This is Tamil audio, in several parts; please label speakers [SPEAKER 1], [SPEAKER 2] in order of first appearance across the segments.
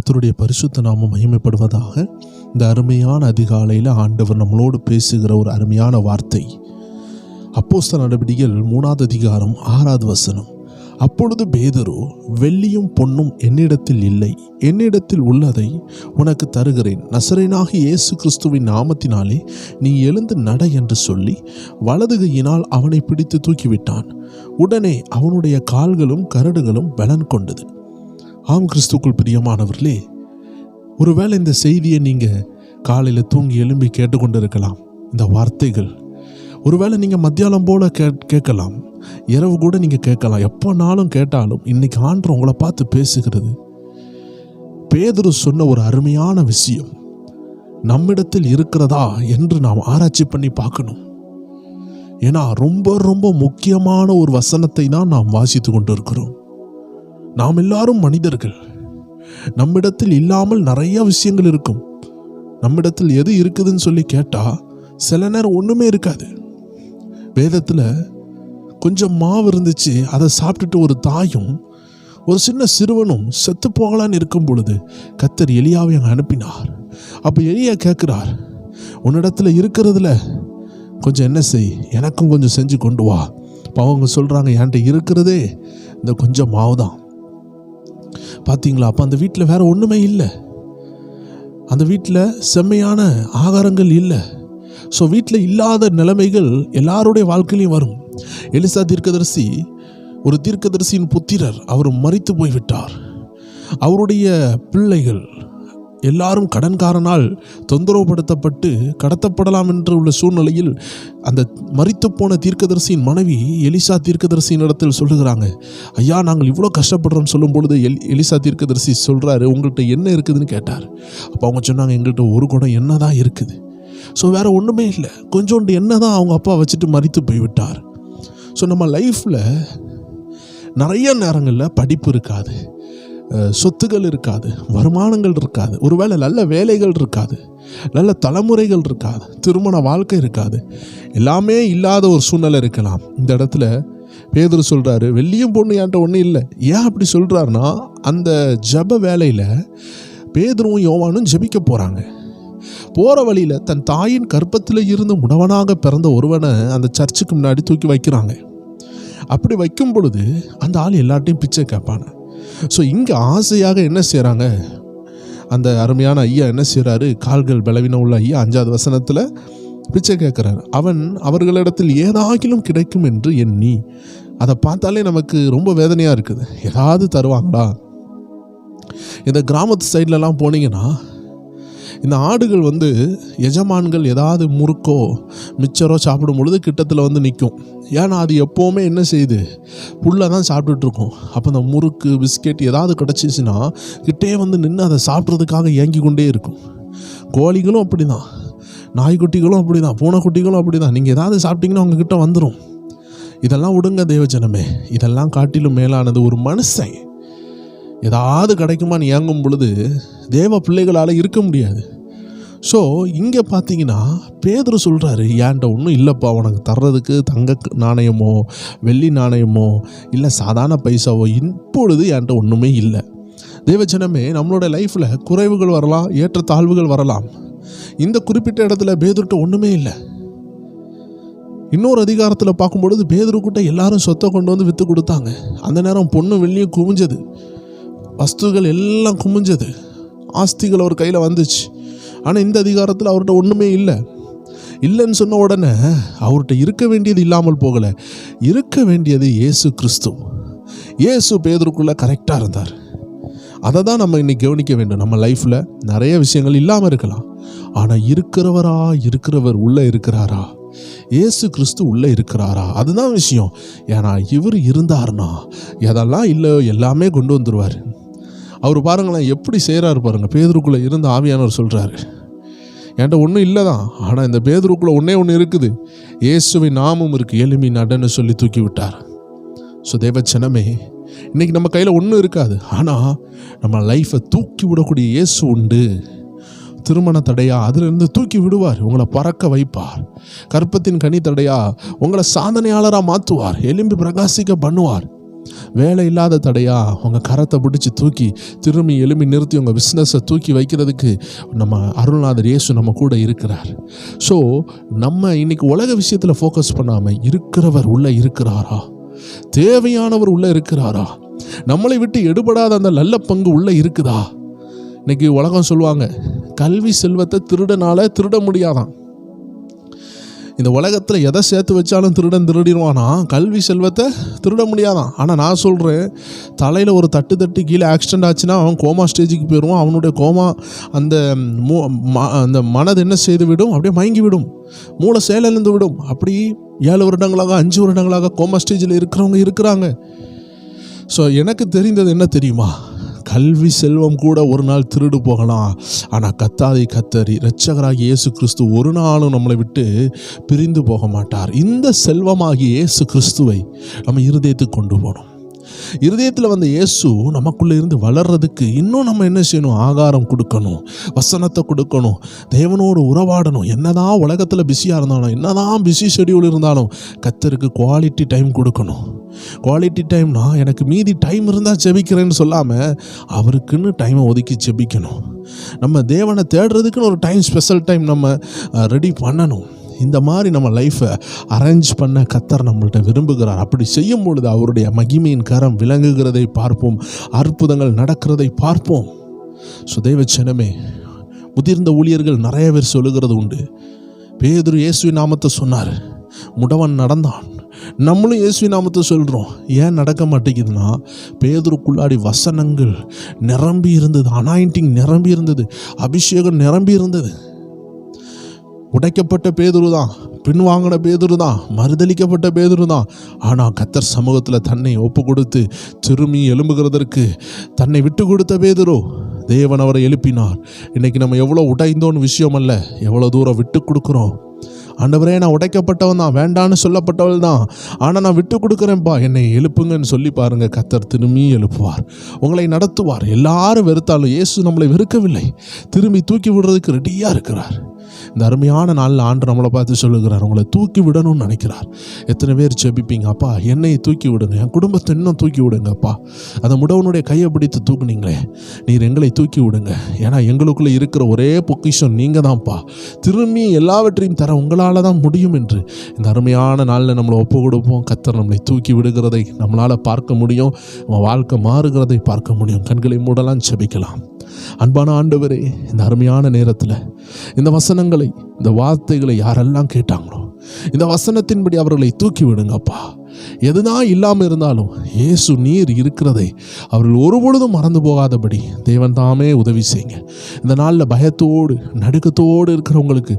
[SPEAKER 1] கர்த்தருடைய பரிசுத்த நாமம் மகிமைப்படுவதாக. இந்த அருமையான அதிகாலையில் ஆண்டவர் நம்மளோடு பேசுகிற ஒரு அருமையான வார்த்தை அப்போஸ்தலர் நடபடிகள் 3ஆம் அதிகாரம் 6ஆவது வசனம். அப்பொழுது பேதுரு, வெள்ளியும் பொன்னும் என்னிடத்தில் இல்லை, என்னிடத்தில் உள்ளதை உனக்கு தருகிறேன், நசரேயனாகிய இயேசு கிறிஸ்துவின் நாமத்தினாலே நீ எழுந்து நட என்று சொல்லி வலது கையினால் அவனை பிடித்து தூக்கிவிட்டான். உடனே அவனுடைய கால்களும் கரடுகளும் பலன் கொண்டது. ஆம், கிறிஸ்துக்குள் பிரியமானவர்களே, ஒருவேளை இந்த செய்தியை நீங்கள் காலையில் தூங்கி எழும்பி கேட்டுக்கொண்டிருக்கலாம். இந்த வார்த்தைகள் ஒருவேளை நீங்கள் மத்தியானம் போல கேட்கலாம், இரவு கூட நீங்கள் கேட்கலாம், எப்போனாலும் கேட்டாலும் இன்னைக்கு ஆண்டவர் உங்களை பார்த்து பேசுகிறது. பேதுரு சொன்ன ஒரு அருமையான விஷயம் நம்மிடத்தில் இருக்கிறதா என்று நாம் ஆராய்ச்சி பண்ணி பார்க்கணும். ஏன்னா ரொம்ப ரொம்ப முக்கியமான ஒரு வசனத்தை தான் நாம் வாசித்து கொண்டிருக்கிறோம். நாம் எல்லாரும் மனிதர்கள். நம்மிடத்தில் இல்லாமல் நிறைய விஷயங்கள் இருக்கும். நம்மிடத்தில் எது இருக்குதுன்னு சொல்லி கேட்டால் சில நேரம் ஒன்றுமே இருக்காது. வேதத்தில் கொஞ்சம் மாவு இருந்துச்சு, அதை சாப்பிட்டுட்டு ஒரு தாயும் ஒரு சின்ன சிறுவனும் செத்து போகலான்னு இருக்கும் பொழுது கர்த்தர் எலியாவை அங்கே அனுப்பினார். அப்போ எலியா கேட்குறார், உன்னிடத்தில் இருக்கிறதுல கொஞ்சம் என்ன செய், எனக்கும் கொஞ்சம் செஞ்சு கொண்டு வா. இப்போ அவங்க சொல்கிறாங்க, என்கிட்ட இருக்கிறதே இந்த கொஞ்சம் மாவு தான். பார்த்தீங்களா? அப்போ அந்த வீட்டில் வேற ஒன்றுமே இல்லை. அந்த வீட்டில் செம்மையான ஆகாரங்கள் இல்லை. ஸோ வீட்டில் இல்லாத நிலைமைகள் எல்லாருடைய வாழ்க்கையிலையும் வரும். எலிசா தீர்க்கதரிசி ஒரு தீர்க்கதரிசியின் புத்திரர், அவர் மரித்து போய்விட்டார். அவருடைய பிள்ளைகள் எல்லாரும் கடன்காரனால் தொந்தரவுப்படுத்தப்பட்டு கடத்தப்படலாம் என்று உள்ள சூழ்நிலையில் அந்த மரித்து போன தீர்க்கதரிசியின் மனைவி எலிசா தீர்க்கதரிசியின் இடத்தில் சொல்லுகிறாங்க, ஐயா, நாங்கள் இவ்வளோ கஷ்டப்படுறோம் சொல்லும் பொழுது எலிசா தீர்க்கதரிசி சொல்கிறாரு, உங்கள்கிட்ட என்ன இருக்குதுன்னு கேட்டார். அப்போ அவங்க சொன்னாங்க, எங்கள்கிட்ட ஒரு குடம் எண்ணெய் தான் இருக்குது. ஸோ வேறு ஒன்றுமே இல்லை, கொஞ்சோண்டு எண்ணெய் தான் அவங்க அப்பா வச்சுட்டு மரித்து போய்விட்டார். ஸோ நம்ம லைஃப்பில் நிறைய நேரங்களில் படிப்பு இருக்காது, சொத்துகள் இருக்காது, வருமானங்கள் இருக்காது, ஒருவேளை நல்ல வேலைகள் இருக்காது, நல்ல தலைமுறைகள் இருக்காது, திருமண வாழ்க்கை இருக்காது, எல்லாமே இல்லாத ஒரு சூழ்நிலை இருக்கலாம். இந்த இடத்துல பேதுரு சொல்கிறாரு, வெள்ளியும் பொண்ணு என்கிட்ட ஒன்றும் இல்லை. ஏன் அப்படி சொல்கிறாருன்னா, அந்த ஜப வேலையில் பேதுருவும் யோவானும் ஜெபிக்க போகிறாங்க. போகிற வழியில் தன் தாயின் கர்ப்பத்தில் இருந்து முடவனாக பிறந்த ஒருவனை அந்த சர்ச்சுக்கு முன்னாடி தூக்கி வைக்கிறாங்க. அப்படி வைக்கும் பொழுது அந்த ஆள் எல்லார்ட்டையும் பிச்சை கேட்பாங்க. ஸோ இங்கே ஆசையாக என்ன செய்கிறாங்க, அந்த அருமையான ஐயா என்ன செய்கிறாரு, கால்கள் பலவீனம் உள்ள ஐயா 5ஆவது வசனத்தில் பிச்சை கேட்குறாரு. அவன் அவர்களிடத்தில் ஏதாகிலும் கிடைக்கும் என்று எண்ணி, அதை பார்த்தாலே நமக்கு ரொம்ப வேதனையாக இருக்குது. ஏதாவது தருவாங்களா? இந்த கிராமத்து சைட்லலாம் போனீங்கன்னா இந்த ஆடுகள் எஜமான்கள் ஏதாவது முறுக்கோ மிச்சரோ சாப்பிடும் பொழுது கிட்டத்தில் நிற்கும். ஏன்னா அது எப்போவுமே என்ன செய்யுது, புல்லை தான் சாப்பிட்டுட்ருக்கும். அப்போ இந்த முறுக்கு பிஸ்கெட் ஏதாவது கிடச்சிச்சின்னா கிட்டே நின்று அதை சாப்பிட்றதுக்காக ஏங்கி கொண்டே இருக்கும். கோழிகளும் அப்படி தான், நாய்க்குட்டிகளும் அப்படி தான், பூனைக்குட்டிகளும் அப்படி தான். நீங்கள் ஏதாவது சாப்பிட்டீங்கன்னா உங்ககிட்ட வந்துடும். இதெல்லாம் விடுங்க தேவஜனமே, இதெல்லாம் காட்டிலும் மேலானது ஒரு மனுஷன் ஏதாவது கிடைக்குமான்னு ஏங்கும் பொழுது தேவ பிள்ளைகளால் இருக்க முடியாது. ஸோ இங்கே பார்த்தீங்கன்னா பேதுரு சொல்கிறாரு, ஏன்ட்ட ஒன்றும் இல்லைப்பா, உனக்கு தர்றதுக்கு தங்க நாணயமோ வெள்ளி நாணயமோ இல்லை சாதாரண பைசாவோ இப்பொழுது என்கிட்ட ஒன்றுமே இல்லை. தேவஜனமே, நம்மளோட லைஃப்பில் குறைவுகள் வரலாம், ஏற்ற தாழ்வுகள் வரலாம். இந்த குறிப்பிட்ட இடத்துல பேதுருட்ட ஒன்றுமே இல்லை. இன்னொரு அதிகாரத்தில் பார்க்கும்பொழுது பேதுருக்கிட்ட எல்லாரும் சொத்தை கொண்டு விற்று கொடுத்தாங்க. அந்த நேரம் பொண்ணு வெள்ளியும் குமிஞ்சது, வஸ்துகள் எல்லாம் குமிஞ்சது, ஆஸ்திகள் அவர் கையில் வந்துச்சு. ஆனால் இந்த அதிகாரத்தில் அவர்கிட்ட ஒன்றுமே இல்லை. இல்லைன்னு சொன்ன உடனே அவர்கிட்ட இருக்க வேண்டியது இல்லாமல் போகலை, இருக்க வேண்டியது இயேசு கிறிஸ்து. இயேசு பேதுருக்குள்ளே கரெக்டாக இருந்தார். அதை தான் நம்ம இன்னைக்கு கவனிக்க வேண்டும். நம்ம லைஃப்பில் நிறைய விஷயங்கள் இல்லாமல் இருக்கலாம், ஆனால் இருக்கிறவர் உள்ளே இருக்கிறாரா, இயேசு கிறிஸ்து உள்ளே இருக்கிறாரா, அதுதான் விஷயம். ஏன்னா இவர் இருந்தார்னா எதெல்லாம் இல்லை எல்லாமே கொண்டு வந்துடுவார். அவர் பாருங்களேன் எப்படி செய்கிறாரு பாருங்கள். பேதுருக்குள்ளே இருந்த ஆவியானவர் சொல்கிறாரு, என்கிட்ட ஒன்றும் இல்லை தான், ஆனால் இந்த பேதுருக்குள்ளே ஒன்று இருக்குது, இயேசுவின் நாமம் இருக்குது, எலும்பி நடன்னு சொல்லி தூக்கி விட்டார். ஸோ தேவச்சனமே, இன்றைக்கி நம்ம கையில் ஒன்றும் இருக்காது, ஆனால் நம்ம லைஃப்பை தூக்கி விடக்கூடிய இயேசு உண்டு. திருமண தடையா அதிலிருந்து தூக்கி விடுவார், உங்களை பறக்க வைப்பார். கற்பத்தின் கனி தடையா உங்களை சாதனையாளராக மாற்றுவார், எலும்பி பிரகாசிக்க பண்ணுவார். வேலை இல்லாத தடையா உங்கள் கரத்தை பிடிச்சி தூக்கி திரும்பி எழுப்பி நிறுத்தி உங்கள் பிஸ்னஸை தூக்கி வைக்கிறதுக்கு நம்ம அருள்நாதர் இயேசு நம்ம கூட இருக்கிறார். ஸோ நம்ம இன்னைக்கு உலக விஷயத்தில் ஃபோக்கஸ் பண்ணாமல் இருக்கிறவர் உள்ளே இருக்கிறாரா, தேவையானவர் உள்ளே இருக்கிறாரா, நம்மளை விட்டு எடுபடாத அந்த நல்ல பங்கு உள்ளே இருக்குதா? இன்னைக்கு உலகம் சொல்லுவாங்க, கல்வி செல்வத்தை திருடனால திருட முடியாதான். இந்த உலகத்தில் எதை சேர்த்து வச்சாலும் திருடன் திருடிடுவானா, கல்வி செல்வத்தை திருட முடியாதான். ஆனால் நான் சொல்கிறேன், தலையில் ஒரு தட்டு கீழே ஆக்சிடென்ட் ஆச்சுன்னா அவன் கோமா ஸ்டேஜுக்கு போயிடுவான். அவனுடைய கோமா அந்த மனது என்ன செய்து விடும், அப்படியே மயங்கி விடும், மூளை செயலிழந்து விடும். அப்படி 7 வருடங்களாக 5 வருடங்களாக கோமா ஸ்டேஜில் இருக்கிறவங்க இருக்கிறாங்க. ஸோ எனக்கு தெரிந்தது என்ன தெரியுமா, கல்வி செல்வம் கூட ஒரு நாள் திருடு போகலாம், ஆனால் கத்தாதை கத்தரி இரட்சகராகிய இயேசு கிறிஸ்து ஒரு நாளும் நம்மளை விட்டு பிரிந்து போக மாட்டார். இந்த செல்வமாகிய இயேசு கிறிஸ்துவை நம்ம இருதயத்துக்கு கொண்டு போகணும். இருதயத்தில் வந்த இயேசு நமக்குள்ளே இருந்து வளர்றதுக்கு இன்னும் நம்ம என்ன செய்யணும், ஆகாரம் கொடுக்கணும், வசனத்தை கொடுக்கணும், தேவனோடு உறவாடணும். என்னதான் உலகத்தில் பிஸியாக இருந்தாலும், என்னதான் பிஸி ஷெடியூல் இருந்தாலும் கர்த்தருக்கு குவாலிட்டி டைம் கொடுக்கணும். குவாலிட்டி டைம்னா எனக்கு மீதி டைம் இருந்தால் ஜெபிக்கிறேன்னு சொல்லாமல் அவருக்குன்னு டைமை ஒதுக்கி ஜெபிக்கணும். நம்ம தேவனை தேடுறதுக்குன்னு ஒரு டைம், ஸ்பெஷல் டைம் நம்ம ரெடி பண்ணணும். இந்த மாதிரி நம்ம லைஃப்பை அரேஞ்ச் பண்ண கர்த்தர் நம்மள்கிட்ட விரும்புகிறார். அப்படி செய்யும் பொழுது அவருடைய மகிமையின் கரம் விளங்குகிறதை பார்ப்போம், அற்புதங்கள் நடக்கிறதை பார்ப்போம். சுதேவச்சனமே, முதிர்ந்த ஊழியர்கள் நிறைய பேர் சொல்லுகிறது உண்டு, பேதுரு இயேசுவின் நாமத்தை சொன்னார், முடவன் நடந்தான். நம்மளும் இயேசுவின் நாமத்தை சொல்கிறோம், ஏன் நடக்க மாட்டேங்குதுன்னா பேதுருக்குள்ளாடி வசனங்கள் நிரம்பி இருந்தது, அனாயிண்டிங் நிரம்பி இருந்தது, அபிஷேகம் நிரம்பி இருந்தது. உடைக்கப்பட்ட பேதுரு தான், பின்வாங்கின பேதுரு தான், மறுதளிக்கப்பட்ட பேதுரு தான். ஆனால் கர்த்தர் சமூகத்தில் தன்னை ஒப்பு கொடுத்து திரும்பி எழும்புகிறதற்கு தன்னை விட்டு கொடுத்த பேதுரு, தேவன் அவரை எழுப்பினார். இன்றைக்கி நம்ம எவ்வளோ உடைந்தோன்னு விஷயம் அல்ல, எவ்வளோ தூரம் விட்டு கொடுக்குறோம். ஆண்டவரே, நான் உடைக்கப்பட்டவன் தான், வேண்டான்னு சொல்லப்பட்டவள் தான், ஆனால் நான் விட்டு கொடுக்குறேன்ப்பா, என்னை எழுப்புங்கன்னு சொல்லி பாருங்கள், கர்த்தர் திரும்பி எழுப்புவார், உங்களை நடத்துவார். எல்லாரும் வெறுத்தாலும் இயேசு நம்மளை வெறுக்கவில்லை, திரும்பி தூக்கி விடுறதுக்கு ரெடியாக இருக்கிறார். இந்த அருமையான நாளில் ஆண்டு நம்மளை பார்த்து சொல்லுகிறார், உங்களை தூக்கி விடணும்னு நினைக்கிறார். எத்தனை பேர் ஜெபிப்பீங்க, அப்பா என்னை தூக்கி விடுங்க, என் குடும்பத்தை இன்னும் தூக்கி விடுங்கப்பா, அந்த முடவனுடைய கையை பிடித்து தூக்குனீங்களே, நீர் எங்களை தூக்கி விடுங்க, ஏன்னா எங்களுக்குள்ளே இருக்கிற ஒரே பொக்கிஷம் நீங்கள் தான்ப்பா, திரும்பி எல்லாவற்றையும் தர உங்களால் தான் முடியும் என்று இந்த அருமையான நாளில் நம்மளை ஒப்பு கொடுப்போம். கர்த்தர் நம்மளை தூக்கி விடுகிறதை நம்மளால் பார்க்க முடியும், நம்ம வாழ்க்கை மாறுகிறதை பார்க்க முடியும். கண்களை மூடலாம், ஜெபிக்கலாம். அன்பான ஆண்டவரே, இந்த அருமையான நேரத்தில் இந்த வசனங்களை, இந்த வார்த்தைகளை யாரெல்லாம் கேட்டாங்களோ இந்த வசனத்தின்படி அவர்களை தூக்கி விடுங்கப்பா. எதுதான் இல்லாமல் இருந்தாலும் இயேசு நீர் இருக்கிறதை அவர்கள் ஒருபொழுதும் மறந்து போகாதபடி தேவன் தாமே உதவி செய்யுங்க. இந்த நாளில் பயத்தோடு நடுக்கத்தோடு இருக்கிறவங்களுக்கு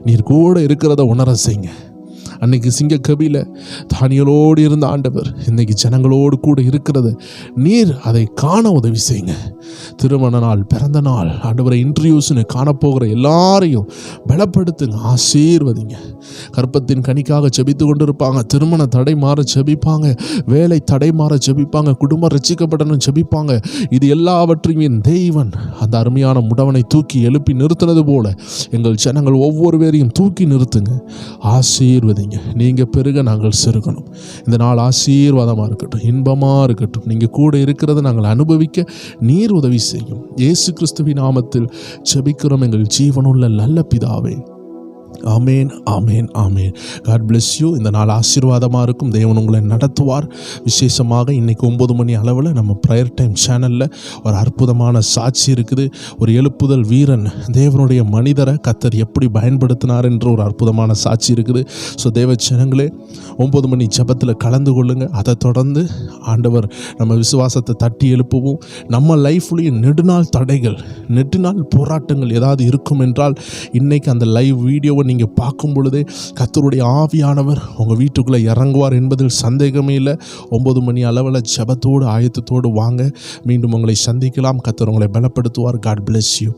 [SPEAKER 1] நீர் கூட இருக்கிறத உணர செய்யுங்க. அன்னைக்கு சிங்கக்கபியில் தானியலோடு இருந்த ஆண்டவர் இன்னைக்கு ஜனங்களோடு கூட இருக்கிறது நீர் அதை காண உதவி செய்யுங்க. திருமண நாள், பிறந்த நாள், ஆண்டவரை இன்டர்வியூஸ்னு காணப்போகிற எல்லாரையும் பலப்படுத்துங்க, ஆசீர்வதிங்க. கற்பத்தின் கனிக்காக செபித்து கொண்டு இருப்பாங்க, திருமண தடை மாற செபிப்பாங்க, வேலை தடை மாற செபிப்பாங்க, குடும்பம் ரட்சிக்கப்படணும் செபிப்பாங்க. இது எல்லாவற்றையும் என் தெய்வன் அந்த அருமையான முடவனை தூக்கி எழுப்பி நிறுத்தினது போல எங்கள் ஜனங்கள் ஒவ்வொரு பேரையும் தூக்கி நிறுத்துங்க, ஆசீர்வதிங்க. நீங்கள் பெருக நாங்கள் சிறுகணும். இந்த நாள் ஆசீர்வாதமாக இருக்கட்டும், இன்பமாக இருக்கட்டும். நீங்கள் கூட இருக்கிறத நாங்கள் அனுபவிக்க நீர் உதவி செய்யும். இயேசு கிறிஸ்துவின் நாமத்தில் ஜெபிக்கிறோம் எங்கள் ஜீவனுள்ள நல்ல பிதாவே. ஆமேன், ஆமேன், ஆமேன். God bless you. இந்த நாள் ஆசீர்வாதமாக இருக்கும். தேவன் உங்களை நடத்துவார். விசேஷமாக இன்றைக்கி 9 மணி அளவில் நம்ம ப்ரேயர் டைம் சேனலில் ஒரு அற்புதமான சாட்சி இருக்குது. ஒரு எழுப்புதல் வீரன், தேவனுடைய மனிதரை கர்த்தர் எப்படி பயன்படுத்தினார் என்ற ஒரு அற்புதமான சாட்சி இருக்குது. ஸோ தேவ ஜனங்களே, 9 மணி ஜெபத்தில் கலந்து கொள்ளுங்கள். அதை தொடர்ந்து ஆண்டவர் நம்ம விசுவாசத்தை தட்டி எழுப்புவோம். நம்ம லைஃப்லேயும் நெடுநாள் தடைகள், நெடுநாள் போராட்டங்கள் ஏதாவது இருக்கும் என்றால் இன்றைக்கி அந்த லைவ் வீடியோவை நீங்கள் பார்க்கும் பொழுதே கர்த்தருடைய ஆவியானவர் உங்கள் வீட்டுக்குள்ளே இறங்குவார் என்பதில் சந்தேகமே இல்லை. 9 மணி அளவில் ஜெபத்தோடு ஆயத்தத்தோடு வாங்க. மீண்டும் உங்களை சந்திக்கலாம். கர்த்தர் உங்களை பலப்படுத்துவார். God bless you.